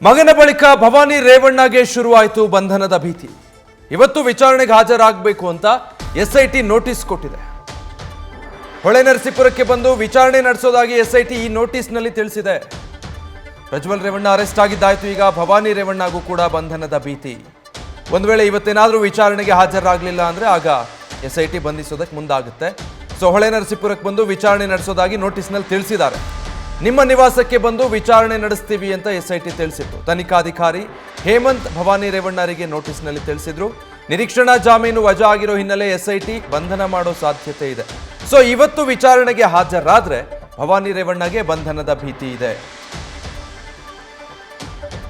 ಮಗನ ಬಳಿಕ ಭವಾನಿ ರೇವಣ್ಣಗೆ ಶುರುವಾಯಿತು ಬಂಧನದ ಭೀತಿ. ಇವತ್ತು ವಿಚಾರಣೆಗೆ ಹಾಜರಾಗಬೇಕು ಅಂತ ಎಸ್ಐಟಿ ನೋಟಿಸ್ ಕೊಟ್ಟಿದೆ. ಹೊಳೆನರಸೀಪುರಕ್ಕೆ ಬಂದು ವಿಚಾರಣೆ ನಡೆಸೋದಾಗಿ ಎಸ್ಐಟಿ ಈ ನೋಟಿಸ್ನಲ್ಲಿ ತಿಳಿಸಿದೆ. ಪ್ರಜ್ವಲ್ ರೇವಣ್ಣ ಅರೆಸ್ಟ್ ಆಗಿದ್ದಾಯ್ತು. ಈಗ ಭವಾನಿ ರೇವಣ್ಣಗೂ ಕೂಡ ಬಂಧನದ ಭೀತಿ. ಒಂದು ವೇಳೆ ಇವತ್ತೇನಾದರೂ ವಿಚಾರಣೆಗೆ ಹಾಜರಾಗಲಿಲ್ಲ ಅಂದರೆ ಆಗ ಎಸ್ಐಟಿ ಬಂಧಿಸೋದಕ್ಕೆ ಮುಂದಾಗುತ್ತೆ. ಸೊ ಹೊಳೆನರಸೀಪುರಕ್ಕೆ ಬಂದು ವಿಚಾರಣೆ ನಡೆಸೋದಾಗಿ ನೋಟಿಸ್ನಲ್ಲಿ ತಿಳಿಸಿದ್ದಾರೆ. ನಿಮ್ಮ ನಿವಾಸಕ್ಕೆ ಬಂದು ವಿಚಾರಣೆ ನಡೆಸ್ತೀವಿ ಅಂತ ಎಸ್ಐಟಿ ತಿಳಿಸಿತ್ತು. ತನಿಖಾಧಿಕಾರಿ ಹೇಮಂತ್ ಭವಾನಿ ರೇವಣ್ಣರಿಗೆ ನೋಟಿಸ್ನಲ್ಲಿ ತಿಳಿಸಿದ್ರು. ನಿರೀಕ್ಷಣಾ ಜಾಮೀನು ವಜಾ ಆಗಿರೋ ಹಿನ್ನೆಲೆ ಎಸ್ಐಟಿ ಬಂಧನ ಮಾಡೋ ಸಾಧ್ಯತೆ ಇದೆ. ಸೊ ಇವತ್ತು ವಿಚಾರಣೆಗೆ ಹಾಜರಾದ್ರೆ ಭವಾನಿ ರೇವಣ್ಣಗೆ ಬಂಧನದ ಭೀತಿ ಇದೆ.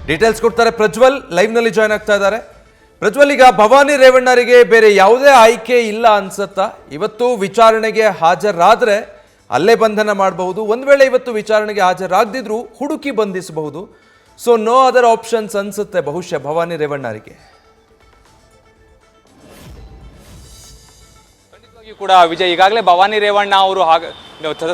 ಡೀಟೇಲ್ಸ್ ಕೊಡ್ತಾರೆ ಪ್ರಜ್ವಲ್, ಲೈವ್ ನಲ್ಲಿ ಜಾಯ್ನ್ ಆಗ್ತಾ ಇದ್ದಾರೆ. ಪ್ರಜ್ವಲ್, ಈಗ ಭವಾನಿ ರೇವಣ್ಣರಿಗೆ ಬೇರೆ ಯಾವುದೇ ಆಯ್ಕೆ ಇಲ್ಲ ಅನ್ಸತ್ತಾ? ಇವತ್ತು ವಿಚಾರಣೆಗೆ ಹಾಜರಾದ್ರೆ ಅಲ್ಲೇ ಬಂಧನ ಮಾಡಬಹುದು. ಒಂದು ವೇಳೆ ಇವತ್ತು ವಿಚಾರಣೆಗೆ ಹಾಜರಾಗದಿದ್ರು ಹುಡುಕಿ ಬಂಧಿಸಬಹುದು. ಸೊ ನೋ ಅದರ್ ಆಪ್ಷನ್ಸ್ ಅನ್ಸುತ್ತೆ ಬಹುಶಃ ಭವಾನಿ ರೇವಣ್ಣರಿಗೆ. ಕೂಡ ವಿಜಯ್, ಈಗಾಗಲೇ ಭವಾನಿ ರೇವಣ್ಣ ಅವರು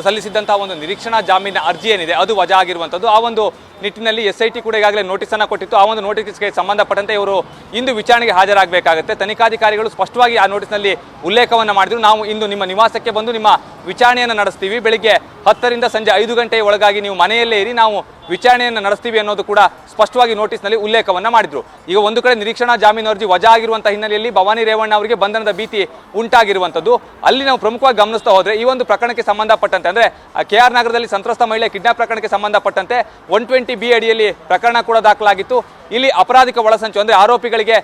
ಸಲ್ಲಿಸಿದಂತಹ ಒಂದು ನಿರೀಕ್ಷಣಾ ಜಾಮೀನಿನ ಅರ್ಜಿ ಏನಿದೆ ಅದು ವಜಾ ಆಗಿರುವಂಥದ್ದು. ಆ ಒಂದು ನಿಟ್ಟಿನಲ್ಲಿ ಎಸ್ಐಟಿ ಕೂಡ ಈಗಾಗಲೇ ನೋಟಿಸನ್ನು ಕೊಟ್ಟಿತ್ತು. ಆ ಒಂದು ನೋಟಿಸ್ಗೆ ಸಂಬಂಧಪಟ್ಟಂತೆ ಇವರು ಇಂದು ವಿಚಾರಣೆಗೆ ಹಾಜರಾಗಬೇಕಾಗುತ್ತೆ. ತನಿಖಾಧಿಕಾರಿಗಳು ಸ್ಪಷ್ಟವಾಗಿ ಆ ನೋಟಿಸ್ನಲ್ಲಿ ಉಲ್ಲೇಖವನ್ನು ಮಾಡಿದ್ರು. ನಾವು ಇಂದು ನಿಮ್ಮ ನಿವಾಸಕ್ಕೆ ಬಂದು ನಿಮ್ಮ ವಿಚಾರಣೆಯನ್ನು ನಡೆಸ್ತೀವಿ. ಬೆಳಿಗ್ಗೆ 10ರಿಂದ ಸಂಜೆ 5 ಗಂಟೆಯ ಒಳಗಾಗಿ ನೀವು ಮನೆಯಲ್ಲೇ ಇರಿ, ನಾವು ವಿಚಾರಣೆಯನ್ನು ನಡೆಸ್ತೀವಿ ಅನ್ನೋದು ಕೂಡ ಸ್ಪಷ್ಟವಾಗಿ ನೋಟಿಸ್ನಲ್ಲಿ ಉಲ್ಲೇಖವನ್ನು ಮಾಡಿದ್ರು. ಈಗ ಒಂದು ಕಡೆ ನಿರೀಕ್ಷಣಾ ಜಾಮೀನು ಅರ್ಜಿ ವಜಾ ಆಗಿರುವಂತಹ ಹಿನ್ನೆಲೆಯಲ್ಲಿ ಭವಾನಿ ರೇವಣ್ಣ ಅವರಿಗೆ ಬಂಧನದ ಭೀತಿ ಉಂಟಾಗಿರುವಂಥದ್ದು. ಅಲ್ಲಿ ನಾವು ಪ್ರಮುಖವಾಗಿ ಗಮನಿಸ್ತಾ ಹೋದ್ರೆ ಈ ಒಂದು ಪ್ರಕರಣಕ್ಕೆ ಸಂಬಂಧಪಟ್ಟಂತೆ ಅಂದ್ರೆ KR ನಗರದಲ್ಲಿ ಸಂತ್ರಸ್ತ ಮಹಿಳೆ ಕಿಡ್ನಾಪ್ ಪ್ರಕರಣಕ್ಕೆ ಸಂಬಂಧಪಟ್ಟಂತೆ 120B ಅಡಿಯಲ್ಲಿ ಪ್ರಕರಣ ಕೂಡ ದಾಖಲಾಗಿತ್ತು. ಇಲ್ಲಿ ಅಪರಾಧಿಕ ಒಳಸಂಚು ಅಂದ್ರೆ ಆರೋಪಿಗಳಿಗೆ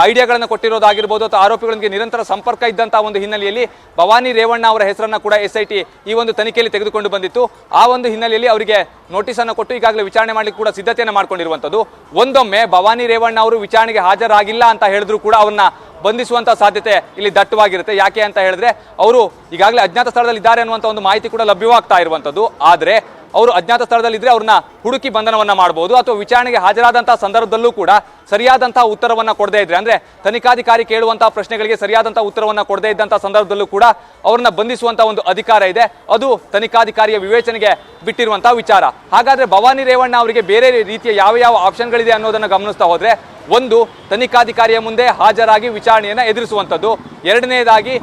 ಐಡಿಯಾಗಳನ್ನು ಕೊಟ್ಟಿರೋದಾಗಿರ್ಬೋದು ಅಥವಾ ಆರೋಪಿಗಳಿಗೆ ನಿರಂತರ ಸಂಪರ್ಕ ಇದ್ದಂತಹ ಒಂದು ಹಿನ್ನೆಲೆಯಲ್ಲಿ ಭವಾನಿ ರೇವಣ್ಣ ಅವರ ಹೆಸರನ್ನ ಕೂಡ ಎಸ್ಐಟಿ ಈ ಒಂದು ತನಿಖೆಯಲ್ಲಿ ತೆಗೆದುಕೊಂಡು ಬಂದಿತ್ತು. ಆ ಒಂದು ಹಿನ್ನೆಲೆಯಲ್ಲಿ ಅವರಿಗೆ ನೋಟಿಸ್ ಅನ್ನು ಕೊಟ್ಟು ಈಗಾಗಲೇ ವಿಚಾರಣೆ ಮಾಡಲಿಕ್ಕೆ ಕೂಡ ಸಿದ್ಧತೆಯನ್ನು ಮಾಡ್ಕೊಂಡಿರುವಂಥದ್ದು. ಒಂದೊಮ್ಮೆ ಭವಾನಿ ರೇವಣ್ಣ ಅವರು ವಿಚಾರಣೆಗೆ ಹಾಜರಾಗಿಲ್ಲ ಅಂತ ಹೇಳಿದ್ರು ಕೂಡ ಅವ್ರನ್ನ ಬಂಧಿಸುವಂತ ಸಾಧ್ಯತೆ ಇಲ್ಲಿ ದಟ್ಟವಾಗಿರುತ್ತೆ. ಯಾಕೆ ಅಂತ ಹೇಳಿದ್ರೆ ಅವರು ಈಗಾಗಲೇ ಅಜ್ಞಾತ ಸ್ಥಳದಲ್ಲಿ ಇದ್ದಾರೆ ಅನ್ನುವಂಥ ಒಂದು ಮಾಹಿತಿ ಕೂಡ ಲಭ್ಯವಾಗ್ತಾ ಇರುವಂಥದ್ದು. ಆದರೆ ಅವರು ಅಜ್ಞಾತ ಸ್ಥಳದಲ್ಲಿದ್ದರೆ ಅವ್ರನ್ನ ಹುಡುಕಿ ಬಂಧನವನ್ನ ಮಾಡಬಹುದು. ಅಥವಾ ವಿಚಾರಣೆಗೆ ಹಾಜರಾದಂತಹ ಸಂದರ್ಭದಲ್ಲೂ ಕೂಡ ಸರಿಯಾದಂತಹ ಉತ್ತರವನ್ನ ಕೊಡದೇ ಇದ್ರೆ ಅಂದ್ರೆ ತನಿಖಾಧಿಕಾರಿ ಕೇಳುವಂತಹ ಪ್ರಶ್ನೆಗಳಿಗೆ ಸರಿಯಾದಂತಹ ಉತ್ತರವನ್ನ ಕೊಡದೇ ಇದ್ದಂತಹ ಸಂದರ್ಭದಲ್ಲೂ ಕೂಡ ಅವ್ರನ್ನ ಬಂಧಿಸುವಂತಹ ಒಂದು ಅಧಿಕಾರ ಇದೆ. ಅದು ತನಿಖಾಧಿಕಾರಿಯ ವಿವೇಚನೆಗೆ ಬಿಟ್ಟಿರುವಂತಹ ವಿಚಾರ. ಹಾಗಾದ್ರೆ ಭವಾನಿ ರೇವಣ್ಣ ಅವರಿಗೆ ಬೇರೆ ರೀತಿಯ ಯಾವ ಆಪ್ಷನ್ಗಳಿದೆ ಅನ್ನೋದನ್ನ ಗಮನಿಸ್ತಾ ಹೋದ್ರೆ, ಒಂದು, ತನಿಖಾಧಿಕಾರಿಯ ಮುಂದೆ ಹಾಜರಾಗಿ ವಿಚಾರಣೆಯನ್ನ ಎದುರಿಸುವಂಥದ್ದು. ಎರಡನೇದಾಗಿ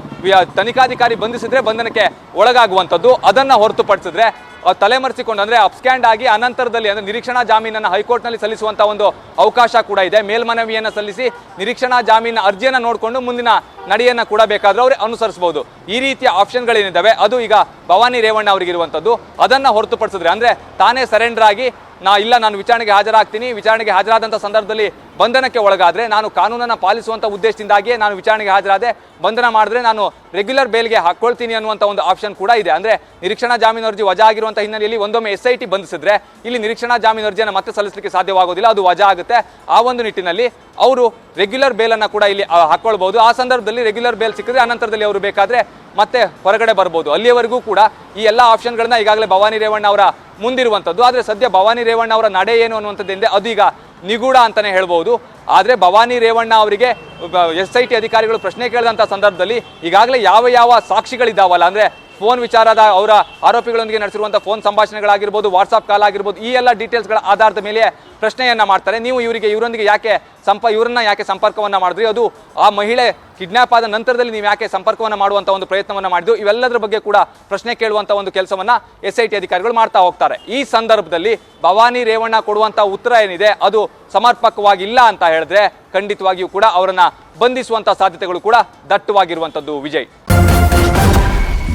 ತನಿಖಾಧಿಕಾರಿ ಬಂಧಿಸಿದ್ರೆ ಬಂಧನಕ್ಕೆ ಒಳಗಾಗುವಂಥದ್ದು. ಅದನ್ನ ಹೊರತುಪಡಿಸಿದ್ರೆ ತಲೆಮರೆಸಿಕೊಂಡು ಅಂದ್ರೆ ಅಬ್ಸ್ಕ್ಯಾಂಡ್ ಆಗಿ ಅನಂತರದಲ್ಲಿ ಅಂದ್ರೆ ನಿರೀಕ್ಷಣಾ ಜಾಮೀನನ್ನು ಹೈಕೋರ್ಟ್ನಲ್ಲಿ ಸಲ್ಲಿಸುವಂತಹ ಒಂದು ಅವಕಾಶ ಕೂಡ ಇದೆ. ಮೇಲ್ಮನವಿಯನ್ನು ಸಲ್ಲಿಸಿ ನಿರೀಕ್ಷಣಾ ಜಾಮೀನಿನ ಅರ್ಜಿಯನ್ನು ನೋಡಿಕೊಂಡು ಮುಂದಿನ ನಡೆಯನ್ನ ಕೂಡ ಬೇಕಾದ್ರೆ ಅವರು ಅನುಸರಿಸಬಹುದು. ಈ ರೀತಿಯ ಆಪ್ಷನ್ಗಳೇನಿದ್ದಾವೆ ಅದು ಈಗ ಭವಾನಿ ರೇವಣ್ಣ ಅವರಿಗಿರುವಂಥದ್ದು. ಅದನ್ನ ಹೊರತುಪಡಿಸಿದ್ರೆ ಅಂದ್ರೆ ತಾನೇ ಸರೆಂಡರ್ ಆಗಿ ನಾನು ವಿಚಾರಣೆಗೆ ಹಾಜರಾಗ್ತೀನಿ, ವಿಚಾರಣೆಗೆ ಹಾಜರಾದಂಥ ಸಂದರ್ಭದಲ್ಲಿ ಬಂಧನಕ್ಕೆ ಒಳಗಾದ್ರೆ ನಾನು ಕಾನೂನನ್ನು ಪಾಲಿಸುವಂಥ ಉದ್ದೇಶದಿಂದಾಗಿಯೇ ನಾನು ವಿಚಾರಣೆಗೆ ಹಾಜರಾದೆ, ಬಂಧನ ಮಾಡಿದ್ರೆ ನಾನು ರೆಗ್ಯುಲರ್ ಬೇಲ್ಗೆ ಹಾಕೊಳ್ತೀನಿ ಅನ್ನುವಂಥ ಒಂದು ಆಪ್ಷನ್ ಕೂಡ ಇದೆ. ಅಂದ್ರೆ ನಿರೀಕ್ಷಣಾ ಜಾಮೀನು ಅರ್ಜಿ ವಜಾ ಆಗಿರುವಂಥ ಹಿನ್ನೆಲೆಯಲ್ಲಿ ಒಂದೊಮ್ಮೆ ಎಸ್ಐಟಿ ಬಂಧಿಸಿದ್ರೆ ಇಲ್ಲಿ ನಿರೀಕ್ಷಣಾ ಜಾಮೀನು ಅರ್ಜಿಯನ್ನು ಮತ್ತೆ ಸಲ್ಲಿಸಲಿಕ್ಕೆ ಸಾಧ್ಯವಾಗೋದಿಲ್ಲ, ಅದು ವಜಾ ಆಗುತ್ತೆ. ಆ ಒಂದು ನಿಟ್ಟಿನಲ್ಲಿ ಅವರು ರೆಗ್ಯುಲರ್ ಬೇಲನ್ನು ಕೂಡ ಇಲ್ಲಿ ಹಾಕೊಳ್ಬಹುದು. ಆ ಸಂದರ್ಭದಲ್ಲಿ ರೆಗ್ಯುಲರ್ ಬೇಲ್ ಸಿಕ್ಕಿದ್ರೆ ಅನಂತರದಲ್ಲಿ ಅವರು ಬೇಕಾದ್ರೆ ಮತ್ತೆ ಹೊರಗಡೆ ಬರ್ಬೋದು. ಅಲ್ಲಿಯವರೆಗೂ ಕೂಡ ಈ ಎಲ್ಲ ಆಪ್ಷನ್ಗಳನ್ನ ಈಗಾಗಲೇ ಭವಾನಿ ರೇವಣ್ಣ ಅವರ ಮುಂದಿರುವಂಥದ್ದು. ಆದರೆ ಸದ್ಯ ಭವಾನಿ ರೇವಣ್ಣ ಅವರ ನಡೆ ಏನು ಅನ್ನುವಂಥದ್ದಿಂದ ಅದು ಈಗ ನಿಗೂಢ ಅಂತಾನೆ ಹೇಳ್ಬೋದು. ಆದರೆ ಭವಾನಿ ರೇವಣ್ಣ ಅವರಿಗೆ ಎಸ್ಐಟಿ ಅಧಿಕಾರಿಗಳು ಪ್ರಶ್ನೆ ಕೇಳಿದಂಥ ಸಂದರ್ಭದಲ್ಲಿ ಈಗಾಗಲೇ ಯಾವ ಸಾಕ್ಷಿಗಳಿದ್ದಾವಲ್ಲ ಅಂದ್ರೆ ಫೋನ್ ವಿಚಾರದ ಅವರ ಆರೋಪಿಗಳೊಂದಿಗೆ ನಡೆಸಿರುವಂಥ ಫೋನ್ ಸಂಭಾಷಣೆಗಳಾಗಿರ್ಬೋದು, ವಾಟ್ಸಾಪ್ ಕಾಲ್ ಆಗಿರ್ಬೋದು, ಈ ಎಲ್ಲ ಡೀಟೇಲ್ಸ್ಗಳ ಆಧಾರದ ಮೇಲೆ ಪ್ರಶ್ನೆಯನ್ನ ಮಾಡ್ತಾರೆ. ನೀವು ಇವರೊಂದಿಗೆ ಇವರನ್ನ ಯಾಕೆ ಸಂಪರ್ಕವನ್ನ ಮಾಡಿದ್ರಿ, ಅದು ಆ ಮಹಿಳೆ ಕಿಡ್ನಾಪ್ ಆದ ನಂತರದಲ್ಲಿ ನೀವು ಯಾಕೆ ಸಂಪರ್ಕವನ್ನ ಮಾಡುವಂತ ಒಂದು ಪ್ರಯತ್ನವನ್ನ ಮಾಡಿದ್ರು, ಇವೆಲ್ಲದರ ಬಗ್ಗೆ ಕೂಡ ಪ್ರಶ್ನೆ ಕೇಳುವಂತ ಒಂದು ಕೆಲಸವನ್ನ ಎಸ್ಐಟಿ ಅಧಿಕಾರಿಗಳು ಮಾಡ್ತಾ ಹೋಗ್ತಾರೆ. ಈ ಸಂದರ್ಭದಲ್ಲಿ ಭವಾನಿ ರೇವಣ್ಣ ಕೊಡುವಂತ ಉತ್ತರ ಏನಿದೆ ಅದು ಸಮರ್ಪಕವಾಗಿಲ್ಲ ಅಂತ ಹೇಳಿದ್ರೆ ಖಂಡಿತವಾಗಿಯೂ ಕೂಡ ಅವರನ್ನ ಬಂಧಿಸುವಂತ ಸಾಧ್ಯತೆಗಳು ಕೂಡ ದಟ್ಟವಾಗಿರುವಂತದ್ದು. ವಿಜಯ್,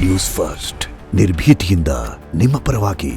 ನ್ಯೂಸ್ ಫಸ್ಟ್ ನಿರ್ಭೀತಿಯಿಂದ ನಿಮ್ಮ ಪರವಾಗಿ.